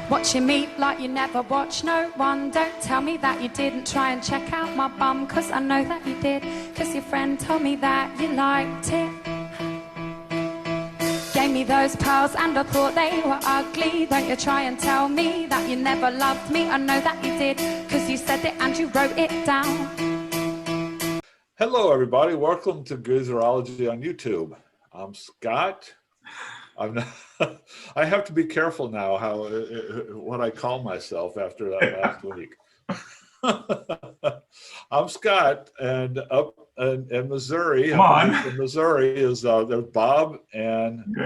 Watching me like you never watch no one. Don't tell me that you didn't try and check out my bum, cause I know that you did, cause your friend told me that you liked it. Gave me those pearls and I thought they were ugly. Don't you try and tell me that you never loved me. I know that you did, cause you said it and you wrote it down. Hello everybody, welcome to Geezerology on YouTube. I'm Scott. I have to be careful now what I call myself after that last week. I'm Scott, and up in Missouri, in Missouri is there's Bob and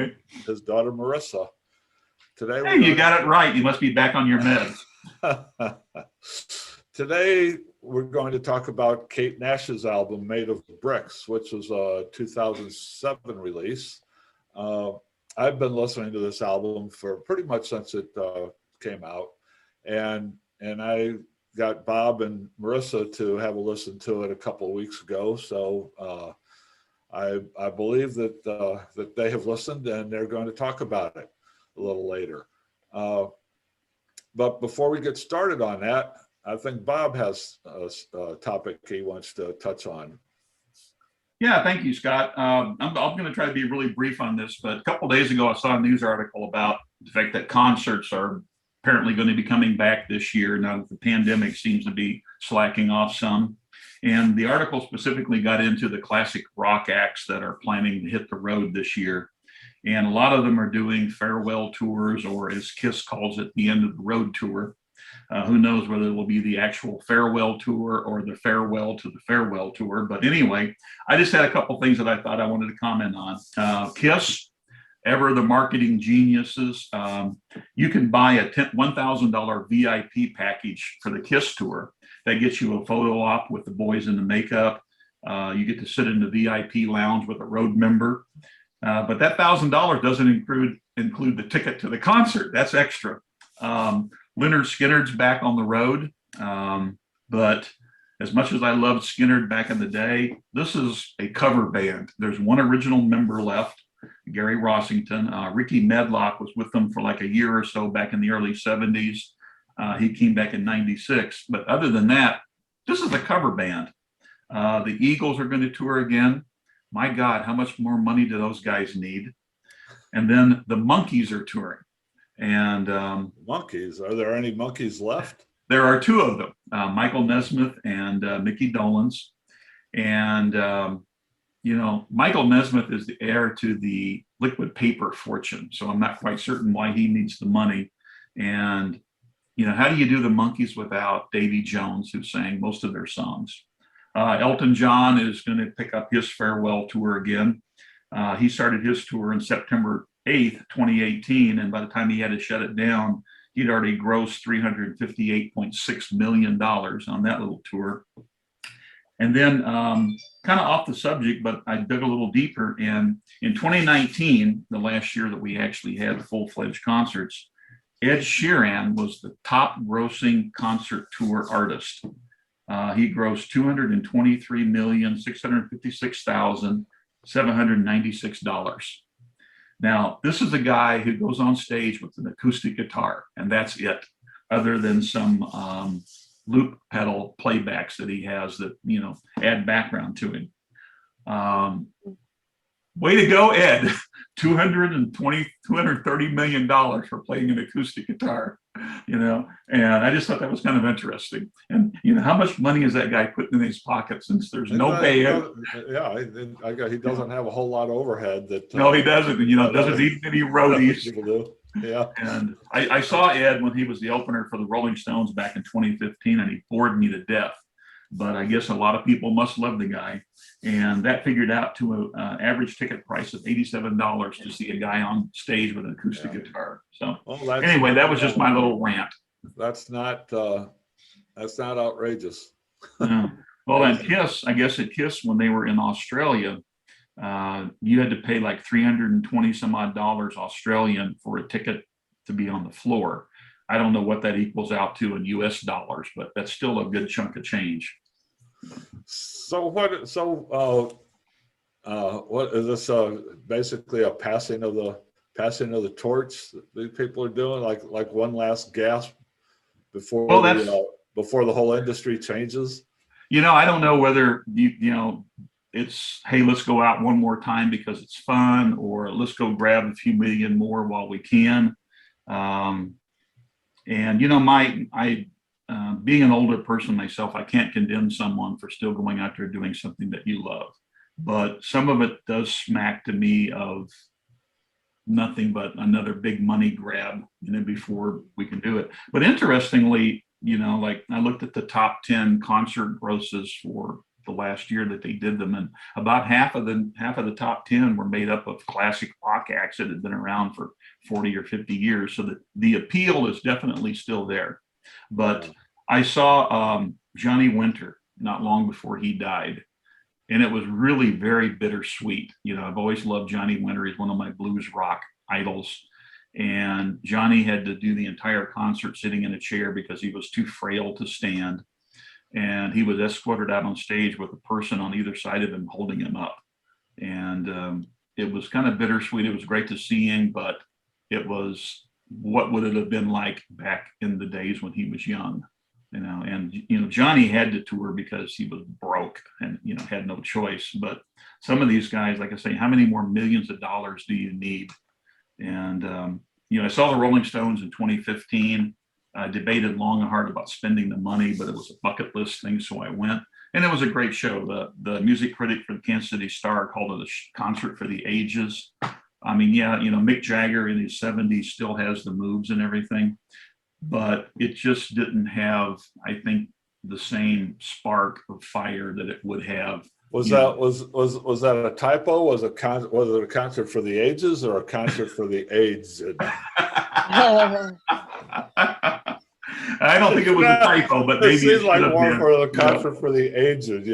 his daughter Marissa. Today, hey, you got it right. You must be back on your meds. Today we're going to talk about Kate Nash's album Made of Bricks, which was a 2007 release. I've been listening to this album for pretty much since it came out, and I got Bob and Marissa to have a listen to it a couple of weeks ago. So I believe that that they have listened and they're going to talk about it a little later. But before we get started on that, I think Bob has a topic he wants to touch on. Yeah, thank you, Scott. I'm going to try to be really brief on this, but a couple of days ago, I saw a news article about the fact that concerts are apparently going to be coming back this year now that the pandemic seems to be slacking off some. And the article specifically got into the classic rock acts that are planning to hit the road this year. And a lot of them are doing farewell tours, or as KISS calls it, the end of the road tour. Who knows whether it will be the actual farewell tour or the farewell to the farewell tour. But anyway, I just had a couple things that I thought I wanted to comment on. KISS, ever the marketing geniuses, you can buy a $1,000 VIP package for the KISS tour. That gets you a photo op with the boys in the makeup. You get to sit in the VIP lounge with a road member. But that $1,000 doesn't include the ticket to the concert. That's extra. Lynyrd Skynyrd's back on the road, but as much as I loved Skynyrd back in the day, this is a cover band. There's one original member left, Gary Rossington. Ricky Medlock was with them for like a year or so back in the early 70s. He came back in 96, but other than that, this is a cover band. The Eagles are going to tour again. My God, how much more money do those guys need? And then the Monkees are touring. And Monkees, are there any Monkees left? There are two of them, Michael Nesmith and Mickey Dolenz. And you know, Michael Nesmith is the heir to the liquid paper fortune, so I'm not quite certain why he needs the money. And you know, how do you do the Monkees without Davy Jones, who sang most of their songs? Elton John is going to pick up his farewell tour again. He started his tour in September 8th, 2018, and by the time he had to shut it down, he'd already grossed $358.6 million on that little tour. And then kind of off the subject, but I dug a little deeper, and in 2019, the last year that we actually had full-fledged concerts, Ed Sheeran was the top grossing concert tour artist. He grossed $223,656,796. Now, this is a guy who goes on stage with an acoustic guitar, and that's it, other than some loop pedal playbacks that he has that, you know, add background to him. Way to go, Ed. $230 million for playing an acoustic guitar, you know, and I just thought that was kind of interesting. And, you know, how much money is that guy putting in his pocket since there's no band? Yeah, he doesn't have a whole lot of overhead. No, he doesn't. And, you know, doesn't need any roadies. People do. Yeah. And I saw Ed when he was the opener for the Rolling Stones back in 2015, and he bored me to death. But I guess a lot of people must love the guy. And that figured out to an average ticket price of $87 to see a guy on stage with an acoustic guitar. So anyway, that was just my little rant. That's not outrageous. Well, then KISS, I guess at KISS, when they were in Australia, you had to pay like 320 some odd dollars Australian for a ticket to be on the floor. I don't know what that equals out to in US dollars, but that's still a good chunk of change. So what is this basically a passing of the passing of the torch that these people are doing, like one last gasp before Well, that's, before the whole industry changes? I don't know whether it's, hey, let's go out one more time because it's fun, or let's go grab a few million more while we can. And being an older person myself, I can't condemn someone for still going out there doing something that you love. But some of it does smack to me of nothing but another big money grab, before we can do it. But interestingly, like I looked at the top 10 concert grosses for the last year that they did them, and about half of the top 10 were made up of classic rock acts that had been around for 40 or 50 years. So the appeal is definitely still there. But I saw Johnny Winter not long before he died, and it was really very bittersweet. I've always loved Johnny Winter. He's one of my blues rock idols. And Johnny had to do the entire concert sitting in a chair because he was too frail to stand. And he was escorted out on stage with a person on either side of him holding him up. And it was kind of bittersweet. It was great to see him, but it was, what would it have been like back in the days when he was young? And Johnny had to tour because he was broke and had no choice. But some of these guys, like I say, how many more millions of dollars do you need? And I saw the Rolling Stones in 2015. I debated long and hard about spending the money, but it was a bucket list thing, so I went. And it was a great show. The music critic for the Kansas City Star called it a concert for the ages. I mean, Mick Jagger in his 70s still has the moves and everything, but it just didn't have, I think, the same spark of fire that it would have. Was that a typo? Was it a concert for the ages or a concert for the AIDS? I don't think it was a typo, but maybe it seems like more for the been, concert for the aged.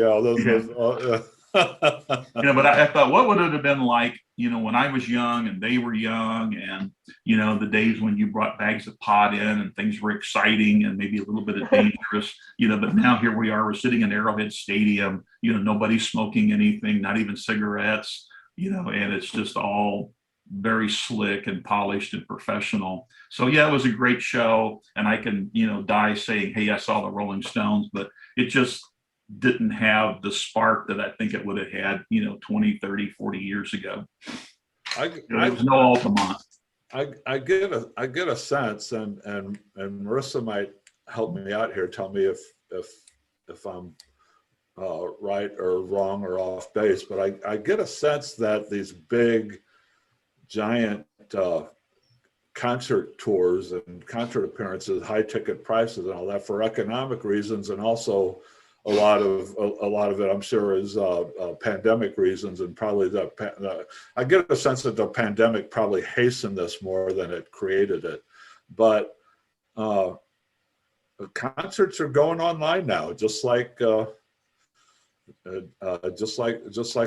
But I thought, what would it have been like, when I was young and they were young, and the days when you brought bags of pot in and things were exciting and maybe a little bit of dangerous, but now here we are, we're sitting in Arrowhead Stadium, nobody's smoking anything, not even cigarettes, and it's just all very slick and polished and professional. So yeah, it was a great show, and I can die saying, hey, I saw the Rolling Stones, but it just didn't have the spark that I think it would have had 20, 30, 40 years ago. There was no Altamont. I get a sense, and Marissa might help me out here, tell me if I'm right or wrong or off base, but I get a sense that these big giant concert tours and concert appearances, high ticket prices and all that, for economic reasons, and also a lot of it, I'm sure, is pandemic reasons, and probably I get a sense that the pandemic probably hastened this more than it created it. But concerts are going online now, just like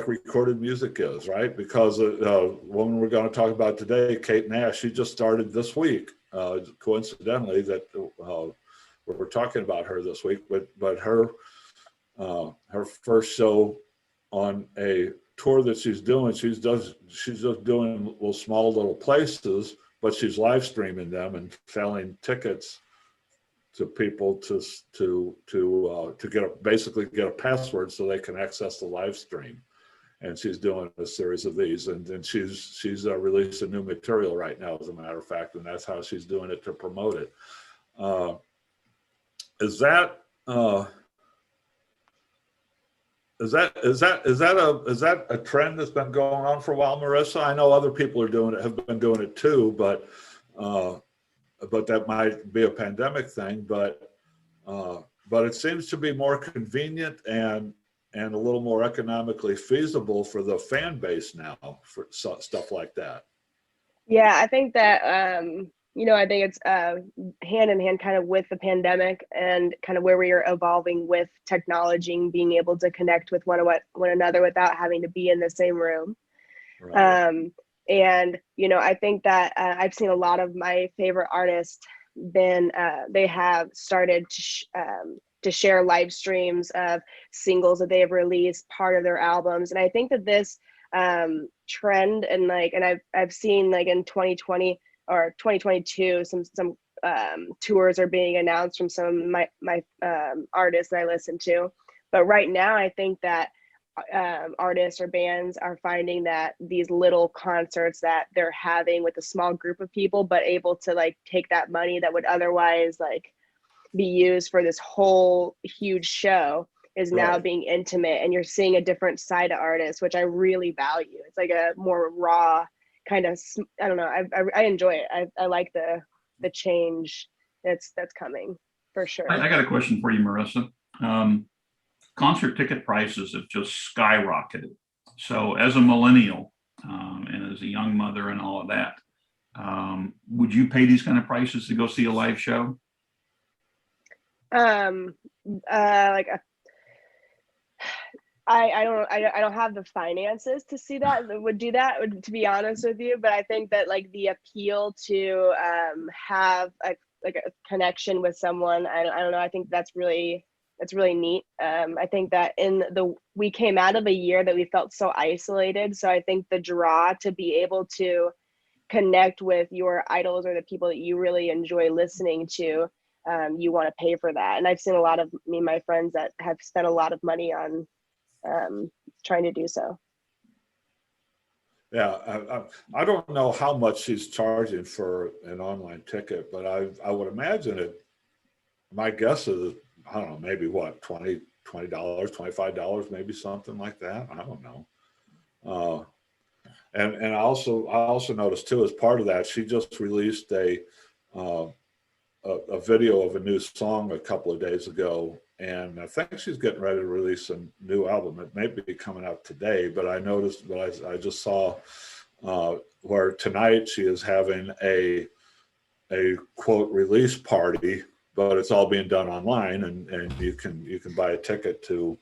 recorded music is, right? Because woman we're going to talk about today, Kate Nash, she just started this week. Coincidentally, that we're talking about her this week, but her first show on a tour that she's doing, she's just doing little places, but she's live streaming them and selling tickets to people to basically get a password so they can access the live stream. And she's doing a series of these, and she's releasing new material right now, as a matter of fact, and that's how she's doing it to promote it. Is that a trend that's been going on for a while, Marissa? I know other people have been doing it too, but that might be a pandemic thing. But it seems to be more convenient and a little more economically feasible for the fan base now for stuff like that. Yeah, I think that I think it's hand in hand kind of with the pandemic and kind of where we are evolving with technology and being able to connect with one another without having to be in the same room. Right. And I think that I've seen a lot of my favorite artists they have started to share live streams of singles that they have released, part of their albums. And I think that this trend, and like, and I've seen like in 2020 or 2022 some tours are being announced from some of my artists that I listen to. But right now I think that artists or bands are finding that these little concerts that they're having with a small group of people, but able to like take that money that would otherwise like be used for this whole huge show is now Right. being intimate, and you're seeing a different side of artists, which I really value. It's like a more raw kind of, I don't know, I enjoy it. I like the change that's coming for sure. I got a question for you, Marissa. Concert ticket prices have just skyrocketed. So as a millennial and as a young mother and all of that, would you pay these kind of prices to go see a live show? Like I don't have the finances to see that would do that, to be honest with you. But I think that like the appeal to have a connection with someone, I don't know. I think that's really neat. I think that we came out of a year that we felt so isolated. So I think the draw to be able to connect with your idols or the people that you really enjoy listening to, you want to pay for that. And I've seen a lot of my friends that have spent a lot of money on trying to do so. Yeah, I don't know how much she's charging for an online ticket, but I would imagine it. My guess is, I don't know, maybe what, $20, $25, maybe something like that. I don't know. And I also noticed too, as part of that, she just released a video of a new song a couple of days ago, and I think she's getting ready to release a new album. It may be coming out today, but I noticed, but I just saw where tonight she is having a quote release party, but it's all being done online, and you can buy a ticket to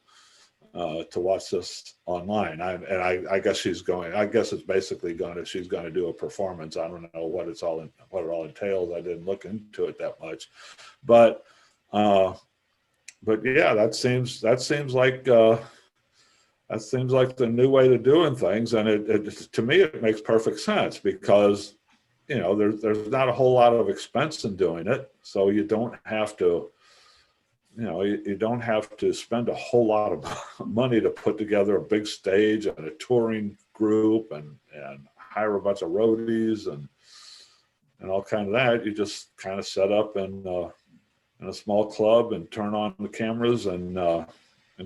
watch this online. I guess she's going. I guess it's basically she's going to do a performance. I don't know what it all entails. I didn't look into it that much, but yeah, that seems like the new way to doing things, and it to me it makes perfect sense, because there's not a whole lot of expense in doing it, so you don't have to. You don't have to spend a whole lot of money to put together a big stage and a touring group and hire a bunch of roadies and all kind of that. You just kind of set up in a small club and turn on the cameras and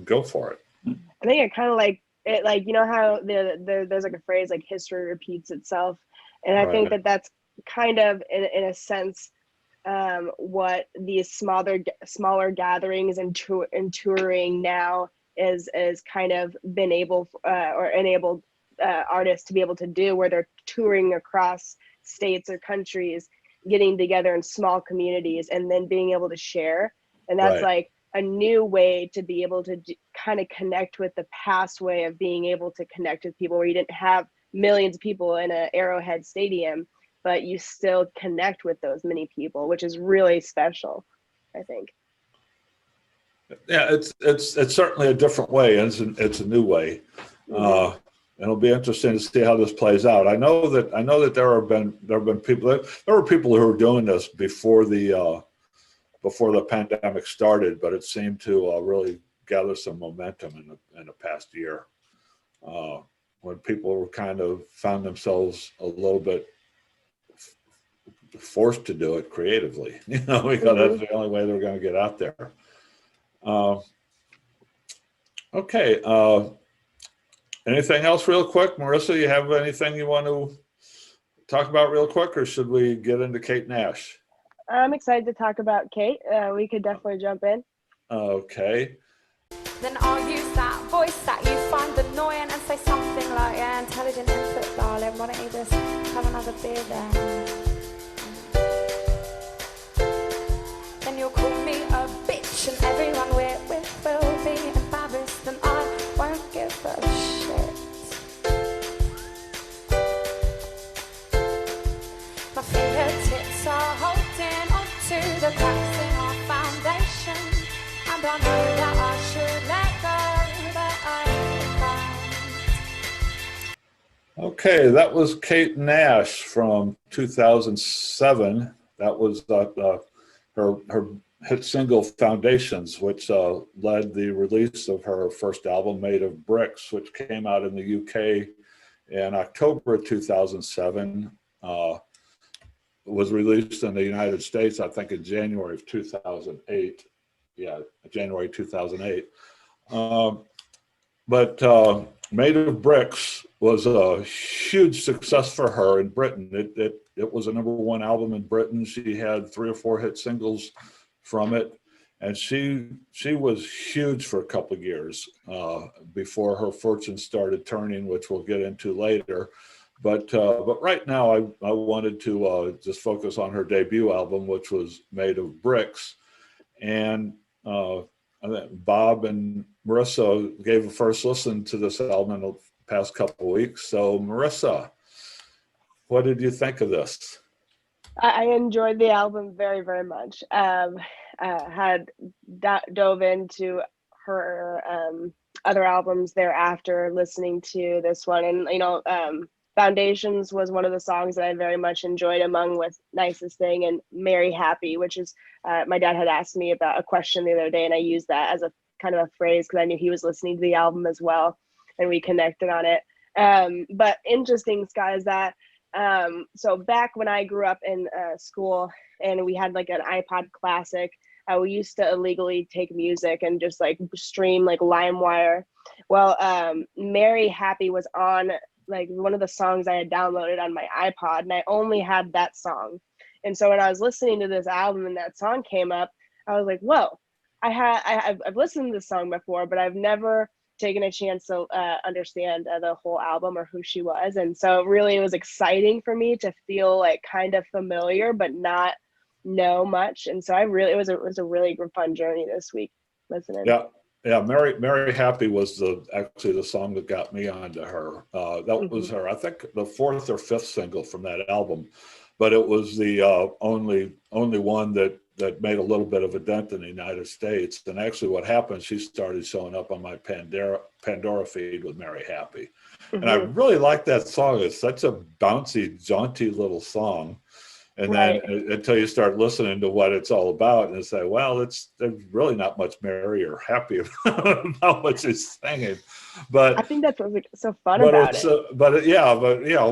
go for it. I think it kind of like it, like, how there's like a phrase like history repeats itself, and I think that's kind of in a sense what these smaller gatherings and touring now is kind of been able or enabled artists to be able to do, where they're touring across states or countries, getting together in small communities and then being able to share. And that's like a new way to be able to kind of connect with the past way of being able to connect with people, where you didn't have millions of people in an Arrowhead Stadium, but you still connect with those many people, which is really special, I think. Yeah, it's certainly a different way. It's a new way. And it'll be interesting to see how this plays out. I know that there have been people. There were people who were doing this before the pandemic started, but it seemed to really gather some momentum in the past year, when people were kind of found themselves a little bit forced to do it creatively, because that's the only way they're going to get out there. Okay. Anything else real quick? Marissa, you have anything you want to talk about real quick, or should we get into Kate Nash? I'm excited to talk about Kate. We could definitely jump in. Okay. Then I'll use that voice that you find annoying and say something like, yeah, intelligent input, darling, why don't you just have another beer then? Then you'll call me a bitch and everyone we're with will be embarrassed and I won't give a shit. My fingertips are holding onto the cracks in our foundation, and I know that I should let go, but I Okay, that was Kate Nash from 2007. That was her hit single Foundations, which led the release of her first album, Made of Bricks, which came out in the UK in October of 2007. Was released in the United States, I think, in January of 2008. Yeah, January 2008. But Made of Bricks was a huge success for her in Britain. It was a #1 album in Britain. She had 3 or 4 hit singles from it, and she was huge for a couple of years before her fortune started turning, which we'll get into later. But right now, I wanted to just focus on her debut album, which was Made of Bricks, and Bob and Marissa gave a first listen to this album in the past couple of weeks. So Marissa, what did you think of this? I enjoyed the album very, very much. Had dove into her other albums thereafter, listening to this one, and Foundations was one of the songs that I very much enjoyed, among with Nicest Thing and Mary Happy, which is my dad had asked me about a question the other day, and I used that as a kind of a phrase because I knew he was listening to the album as well, and we connected on it. But interesting, Scott, is that so back when I grew up in school and we had like an iPod Classic, we used to illegally take music and just like stream like LimeWire. Well, Mary Happy was on like one of the songs I had downloaded on my iPod, and I only had that song. And so when I was listening to this album and that song came up, I was like, whoa, I've listened to this song before, but I've never taken a chance to understand the whole album or who she was. And so really it was exciting for me to feel like kind of familiar, but not know much. And so it was a really fun journey this week listening. Yeah, Mary Happy was actually the song that got me onto her. That was her, I think, the 4th or 5th single from that album, but it was the only one that made a little bit of a dent in the United States. And actually what happened, she started showing up on my Pandora feed with Mary Happy. And I really like that song. It's such a bouncy, jaunty little song. And then until you start listening to what it's all about and say, well, there's really not much merry or happy about what she's singing. But I think that's what's so fun about it. But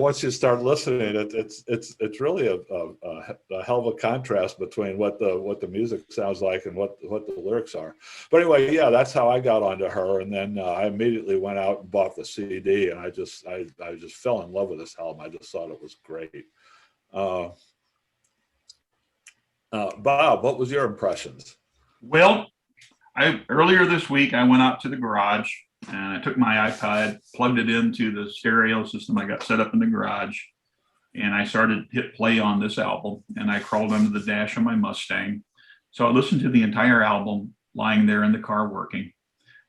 once you start listening, it's really a hell of a contrast between what the music sounds like and what the lyrics are. But anyway, yeah, that's how I got onto her. And then I immediately went out and bought the CD, and I just fell in love with this album. I just thought it was great. Bob, what was your impressions? Well, earlier this week, I went out to the garage and I took my iPod, plugged it into the stereo system I got set up in the garage, and I started hit play on this album, and I crawled under the dash of my Mustang. So I listened to the entire album lying there in the car working.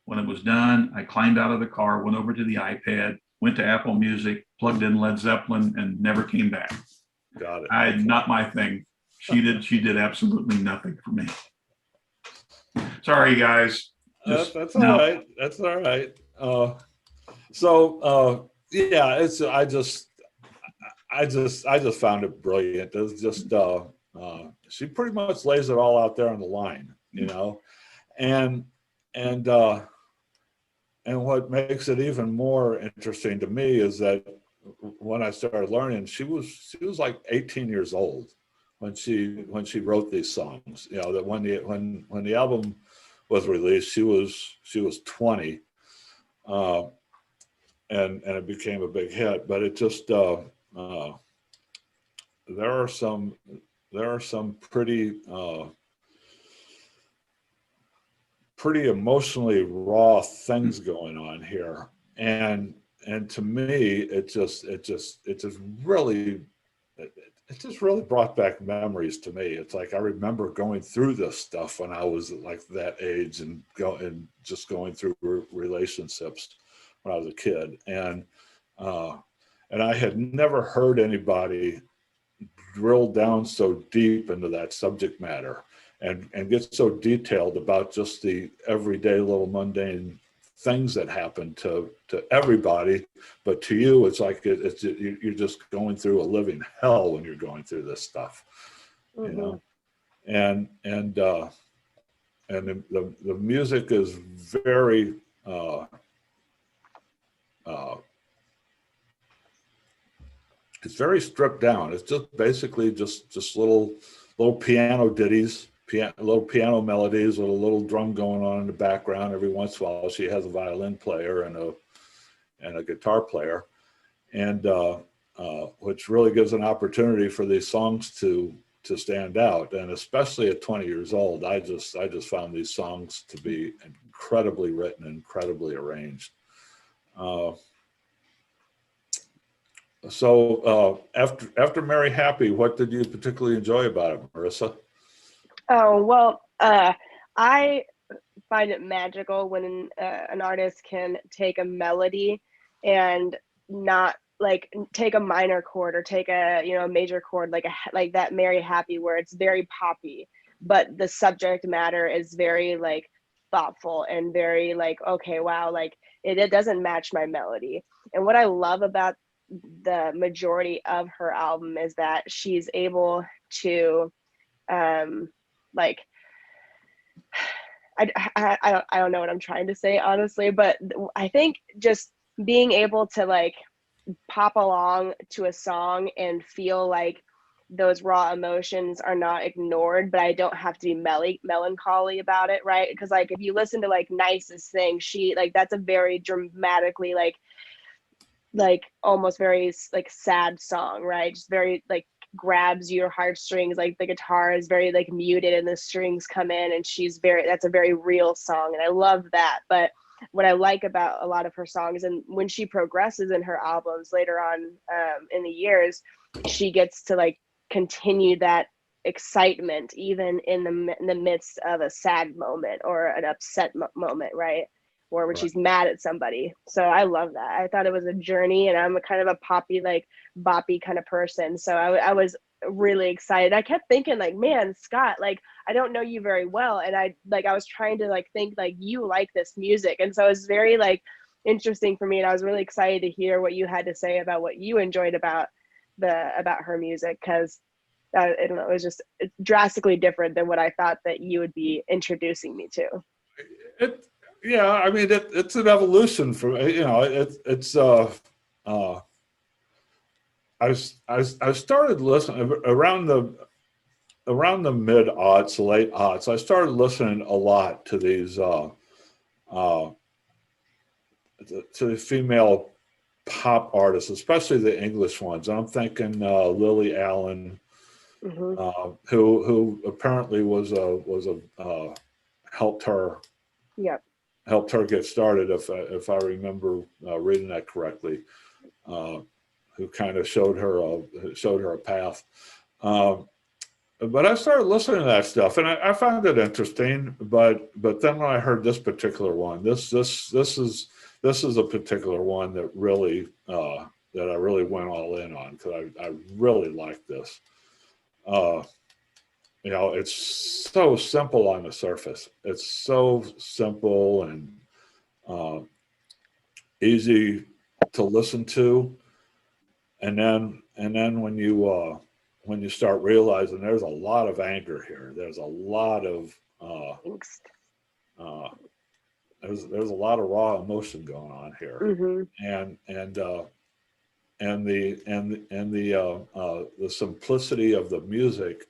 When it was done, I climbed out of the car, went over to the iPad, went to Apple Music, plugged in Led Zeppelin, and never came back. Got it. Not my thing. She did absolutely nothing for me. Sorry, guys. That's all right. That's all right. Yeah, I just found it brilliant. It's just she pretty much lays it all out there on the line, and what makes it even more interesting to me is that when I started learning, she was like 18 years old when she wrote these songs. That when the album was released, she was 20, and it became a big hit. But it just there are some pretty emotionally raw things going on here, and to me it just really brought back memories to me. It's like I remember going through this stuff when I was like that age and just going through relationships when I was a kid, and I had never heard anybody drill down so deep into that subject matter and get so detailed about just the everyday little mundane things that happen to everybody, but to you, it's like you're just going through a living hell when you're going through this stuff, you know. And the music is very it's very stripped down. It's just basically just little piano ditties, little piano melodies with a little drum going on in the background. Every once in a while, she has a violin player and a guitar player, and which really gives an opportunity for these songs to stand out. And especially at 20 years old, I just found these songs to be incredibly written, incredibly arranged. So after Mary Happy, what did you particularly enjoy about it, Marissa? Oh, well, I find it magical when an artist can take a melody and not like take a minor chord or take a, you know, a major chord, like that Mary Happy, where it's very poppy, but the subject matter is very like thoughtful and very like, okay, wow, like it doesn't match my melody. And what I love about the majority of her album is that she's able to like I don't know what I'm trying to say, honestly, but I think just being able to like pop along to a song and feel like those raw emotions are not ignored, but I don't have to be melancholy about it, right? Because like if you listen to like Nicest Thing, she like that's a very dramatically like almost very like sad song, right? Just very like grabs your heartstrings. Like the guitar is very like muted and the strings come in, and that's a very real song, and I love that. But what I like about a lot of her songs, and when she progresses in her albums later on in the years, she gets to like continue that excitement even in the midst of a sad moment or an upset moment, right? Or when she's mad at somebody. So I love that. I thought it was a journey, and I'm a kind of a poppy, like boppy kind of person. So I was really excited. I kept thinking like, man, Scott, like, I don't know you very well. And I was trying to like think like you like this music. And so it was very like interesting for me. And I was really excited to hear what you had to say about what you enjoyed about her music. Cause I don't know, it's drastically different than what I thought that you would be introducing me to. Yeah, I mean, it's an evolution from, you know, I started listening around the mid-aughts, late aughts. I started listening a lot to these to the female pop artists, especially the English ones. I'm thinking Lily Allen, who apparently was helped her. Yep. Helped her get started, if I remember reading that correctly, who kind of showed her a path. But I started listening to that stuff, and I found it interesting. But then when I heard this particular one, this is a particular one that really that I really went all in on, because I really like this. You know, it's so simple on the surface. It's so simple and easy to listen to, and then when you start realizing there's a lot of anger here, there's a lot of there's a lot of raw emotion going on here, and the simplicity of the music.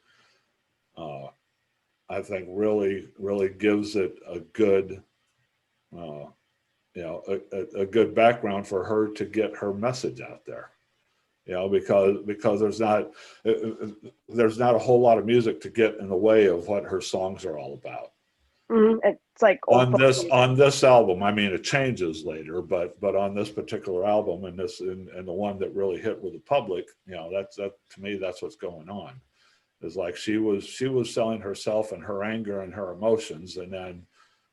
I think really gives it a good, you know, a good background for her to get her message out there. You know, because there's not a whole lot of music to get in the way of what her songs are all about. It's like on this album. I mean, it changes later, but on this particular album and the one that really hit with the public, you know, that to me, that's what's going on. Is like she was selling herself and her anger and her emotions, and then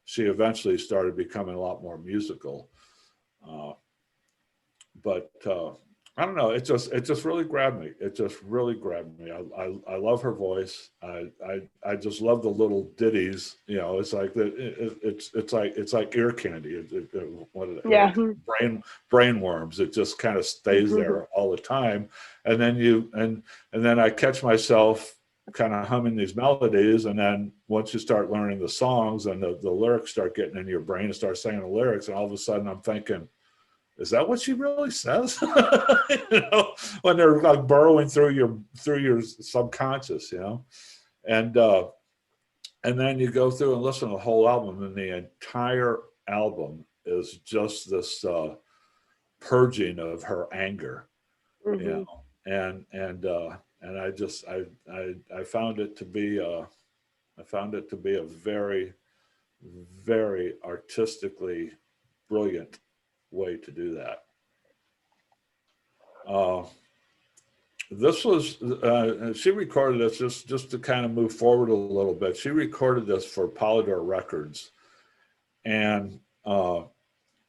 she eventually started becoming a lot more musical. But I don't know. It just really grabbed me. It just really grabbed me. I love her voice. I just love the little ditties. You know, it's like it's like ear candy. What are they? Yeah. Brain worms. It just kind of stays there all the time. And then I catch myself kind of humming these melodies, and then once you start learning the songs and the lyrics start getting in your brain and start singing the lyrics, and all of a sudden I'm thinking, is that what she really says? You know, when they're like burrowing through your subconscious, you know, and then you go through and listen to the whole album, and the entire album is just this purging of her anger, you know, and I found it to be a very, very artistically brilliant way to do that. This was she recorded this just to kind of move forward a little bit. She recorded this for Polydor Records, and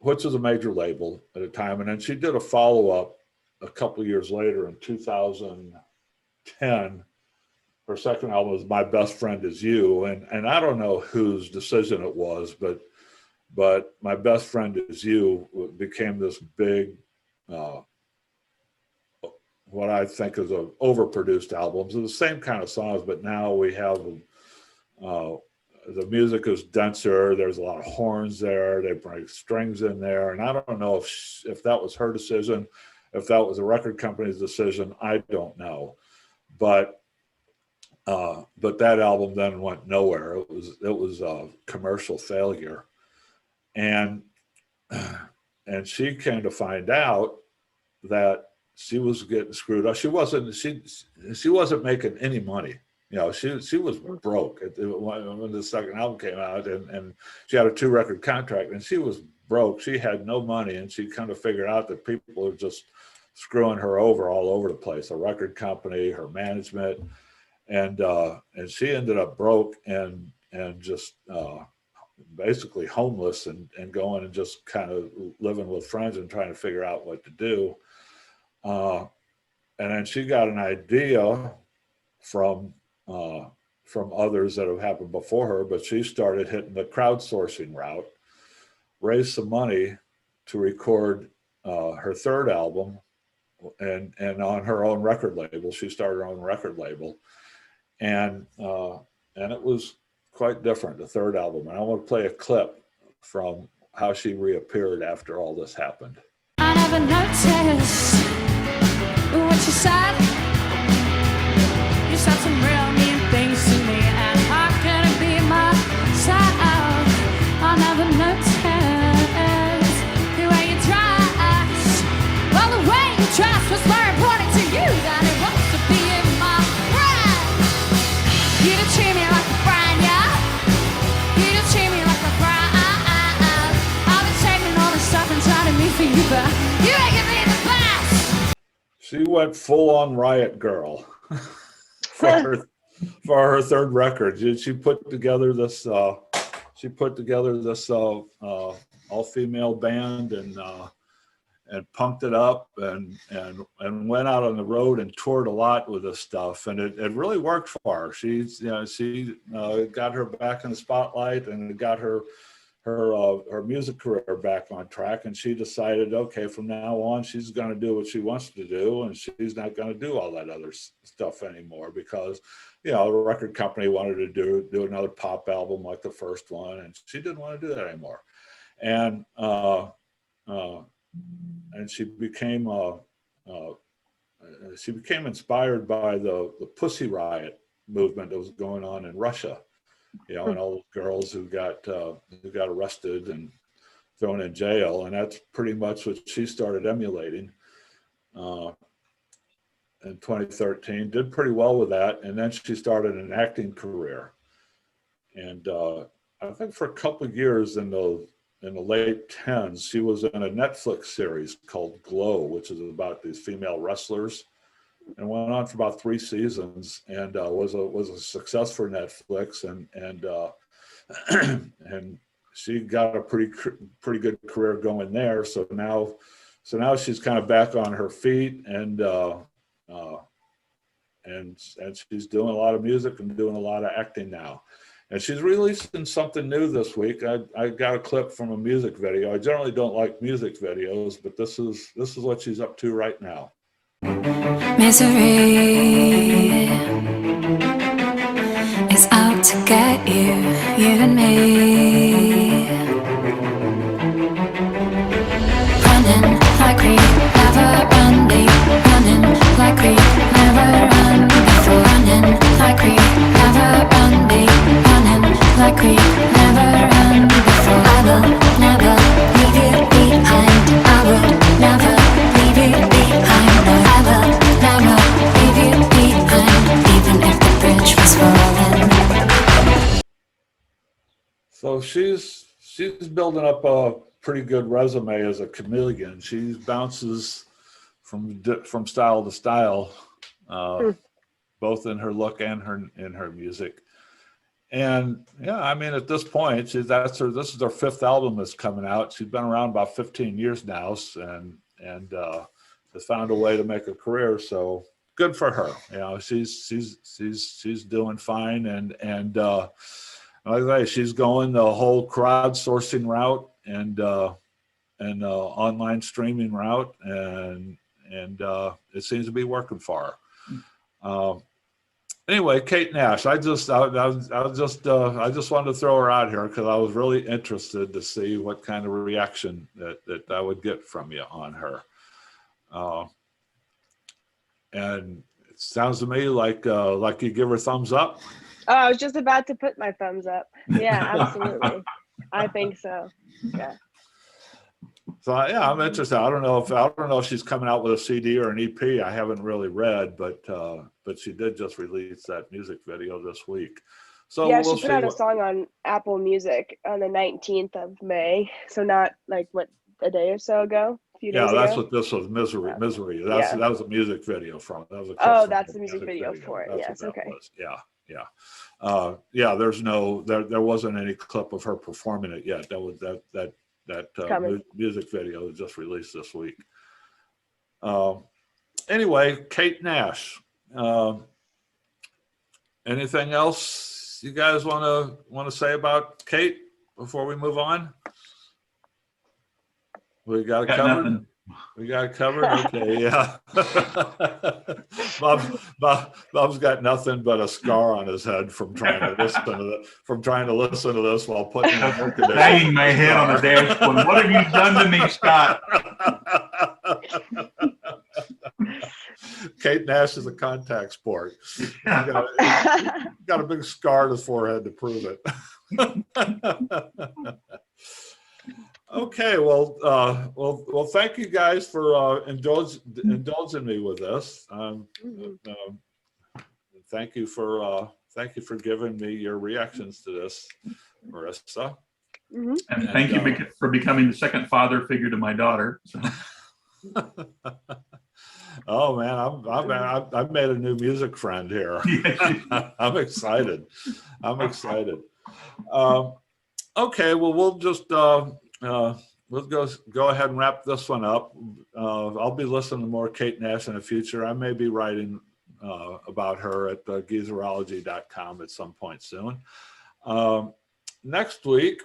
which is a major label at the time. And then she did a follow-up a couple of years later in 2010. Her second album was My Best Friend Is You, and I don't know whose decision it was, but My Best Friend Is You became this big, what I think is an overproduced album. It's the same kind of songs, but now we have the music is denser. There's a lot of horns there. They bring strings in there, and I don't know if that was her decision, if that was the record company's decision. I don't know, but that album then went nowhere. It was a commercial failure. And she came to find out that she was getting screwed up. She wasn't making any money. You know, she was broke when the second album came out, and she had a 2-record contract, and she was broke. She had no money, and she kind of figured out that people were just screwing her over all over the place. The record company, her management, and she ended up broke and just basically homeless and going and just kind of living with friends and trying to figure out what to do. And then she got an idea from others that have happened before her, but she started hitting the crowdsourcing route, raised some money to record her third album, and on her own record label. She started her own record label, and it was quite different, the third album. And I want to play a clip from how she reappeared after all this happened. I never noticed what you said. You said some real mean things to me, and I couldn't be myself. I never noticed the way you dress. Well, the way you dress was more important to you than it was to be in my friend. You didn't treat me like a friend, yeah? You didn't treat me like a friend. I've been saving all this stuff and trying to meet for you, but you ain't giving me the best. She went full on riot girl for her third record. She put together this all female band and pumped it up and went out on the road and toured a lot with this stuff, and it really worked for her. She got her back in the spotlight, and it got her music career back on track, and she decided, okay, from now on she's going to do what she wants to do, and she's not going to do all that other stuff anymore, because the record company wanted to do another pop album like the first one, and she didn't want to do that anymore. And she became inspired by the Pussy Riot movement that was going on in Russia, and all those girls who got arrested and thrown in jail, and that's pretty much what she started emulating in 2013. Did pretty well with that, and then she started an acting career. And I think for a couple of years in the late 10s, she was in a Netflix series called Glow, which is about these female wrestlers, and went on for about 3 seasons, and was a success for Netflix, and she got a pretty good career going there. So so now she's kind of back on her feet, and she's doing a lot of music and doing a lot of acting now. And she's releasing something new this week. I got a clip from a music video. I generally don't like music videos, but this is what she's up to right now. Misery is out to get you, you and me. Running like we never run before. Running like we never run before. Running like we never run before. Running like we never run before. I will never leave you behind. I will never leave you behind. No, I will never leave you behind, even if the bridge was falling. So she's building up a pretty good resume as a chameleon. She bounces from style to style, both in her look and in her music. And yeah, I mean, at this point, this is her 5th album that's coming out. She's been around about 15 years now, and has found a way to make a career. So good for her. You know, she's doing fine, and like I say, she's going the whole crowdsourcing route and online streaming route, and it seems to be working for her. Anyway, Kate Nash, I just wanted to throw her out here because I was really interested to see what kind of reaction that I would get from you on her. And it sounds to me like you give her thumbs up. Oh, I was just about to put my thumbs up. Yeah, absolutely. I think so. Yeah. So yeah, I'm interested. I don't know if she's coming out with a CD or an EP. I haven't really read, but she did just release that music video this week. So yeah, we'll she put out a song on Apple Music on the 19th of May. So not like a day or so ago. A few days ago. That's what this was. Misery. That was a music video from. That was a that's the music video for it. That's yes. Okay. Yeah. There wasn't any clip of her performing it yet. That music video was just released this week. Anyway, Kate Nash. Anything else you guys want to say about Kate before we move on? We got it covered. Nothing. We got it covered. Okay, yeah. Bob's got nothing but a scar on his head from trying to listen to this while putting in air conditioning. Banging my head on the dashboard. What have you done to me, Scott? Kate Nash is a contact sport. He's got a big scar on his forehead to prove it. Okay, well, thank you guys for indulging me with this. Thank you for giving me your reactions to this, Marissa. Mm-hmm. And thank you for becoming the second father figure to my daughter. So. Oh man, I've made a new music friend here. I'm excited. Okay, well, we'll just we'll go ahead and wrap this one up. I'll be listening to more Kate Nash in the future. I may be writing about her at Geezerology.com at some point soon. Next week,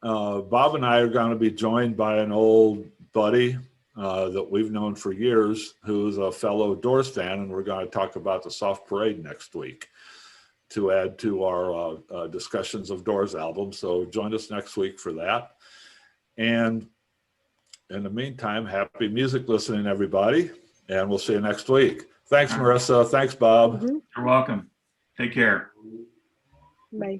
Bob and I are going to be joined by an old buddy that we've known for years, who's a fellow Doors fan, and we're going to talk about the Soft Parade next week to add to our discussions of Doors albums. So join us next week for that. And in the meantime, happy music listening, everybody, and we'll see you next week. Thanks, Marissa. Thanks, Bob. Mm-hmm. You're welcome. Take care. Bye.